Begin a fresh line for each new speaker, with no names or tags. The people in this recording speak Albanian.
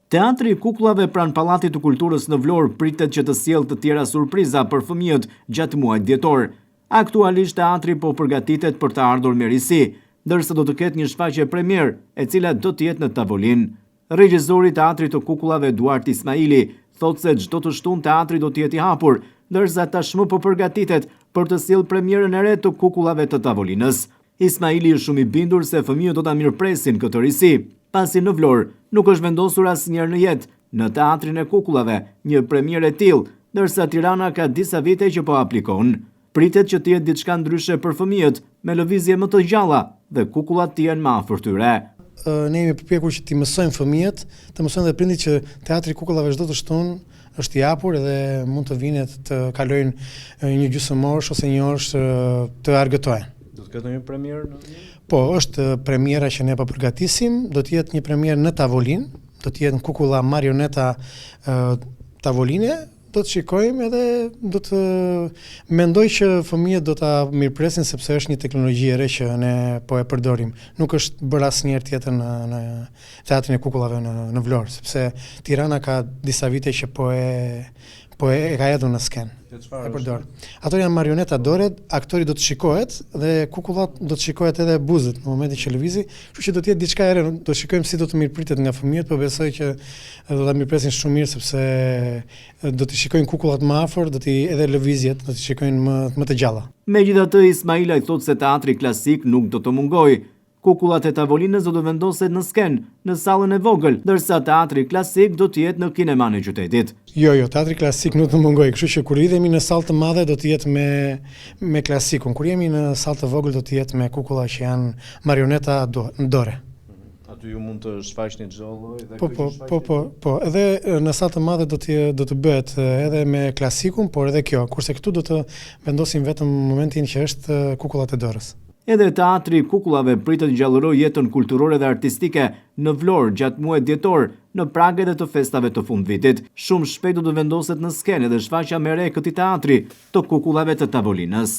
Teatri i Kukullave pranë Pallatit të Kulturës në Vlorë pritet që të sjellë të tjera surpriza për fëmijët gjatë muajit dhjetor. Aktualisht teatri po përgatitet për të ardhur me risi, ndërsa do të ketë një shfaqje premier, e cila do të jetë në tavolinë. Regjizori i Teatrit të Kukullave Duart Ismaili thotë se çdo të shtunë teatri do të jetë i hapur, ndërsa tashmë po përgatitet për të sjellë premierën e re të Kukullave të tavolinës. Ismaili është shumë i bindur se fëmijët do ta mirëpresin këtë risi, pasi në Vlorë nuk është vendosur asnjëherë në jetë në Teatrin e Kukullave një premierë e tillë, ndërsa Tirana ka disa vite që po aplikon. Pritet që të jetë diçka ndryshe për fëmijët, me lëvizje më të gjalla dhe kukullat të jenë më afër tyre.
Ne jemi përpjekur që t'i mësojmë fëmijët, të mësojmë dhe prindit që Teatri i Kukullave çdo të shtunë është i hapur dhe mund të vinë të kalojnë një gjysmëorë ose një orë të argëtohen.
Do të ketë një premierë në
Po, është premiera që ne po përgatisim, do të jetë një premierë në tavolinë, do të jetë në Kukulla marioneta tavoline, do të shikojmë edhe do të mendoj që fëmijët do ta mirëpresin sepse është një teknologji e re që ne po e përdorim. Nuk është bërë asnjëherë tjetër në Teatrin e Kukullave në Vlorë, sepse Tirana ka disa vite që po e ka hedhur në skenë. E përdor. Ato janë marioneta dore, aktori do të shikohet dhe kukullat do të shikohet edhe buzët në momentin që lëvizi, kështu që do të jetë diçka e re, do të shikojmë si do të mirëpritet nga fëmijët, por besoj që do ta mirëpresin shumë mirë sepse do të shikojnë kukullat më afër, edhe lëvizjet do të shikojnë më të gjalla.
Megjithatë, Ismaila i thotë se teatri klasik nuk do të mungojë. Kukullat e tavolinës do të vendoset në skenë, në sallën e vogël, ndërsa teatri klasik do të jetë në kineman e qytetit.
Jo, teatri klasik nuk do të mungojë, kështu që kur idhemi në sallë të madhe do të jetë me klasikun, kur jemi në sallë të vogël do të jetë me kukulla që janë marioneta dore.
Aty ju mund të shfaqni çdo lloj.
Po, edhe në sallë të madhe do të bëhet edhe me klasikun, por edhe kjo, kurse këtu do të vendosim vetëm momentin që është kukullat e dorës.
Edhe Teatri i Kukullave pritet gjallëroj jetën kulturore dhe artistike në Vlorë gjatë muajit dhjetor, në prag edhe të festave të fundvitit. Shumë shpejt do të vendoset në skenë edhe shfaqja me re e këtij teatri të Kukullave të tavolinës.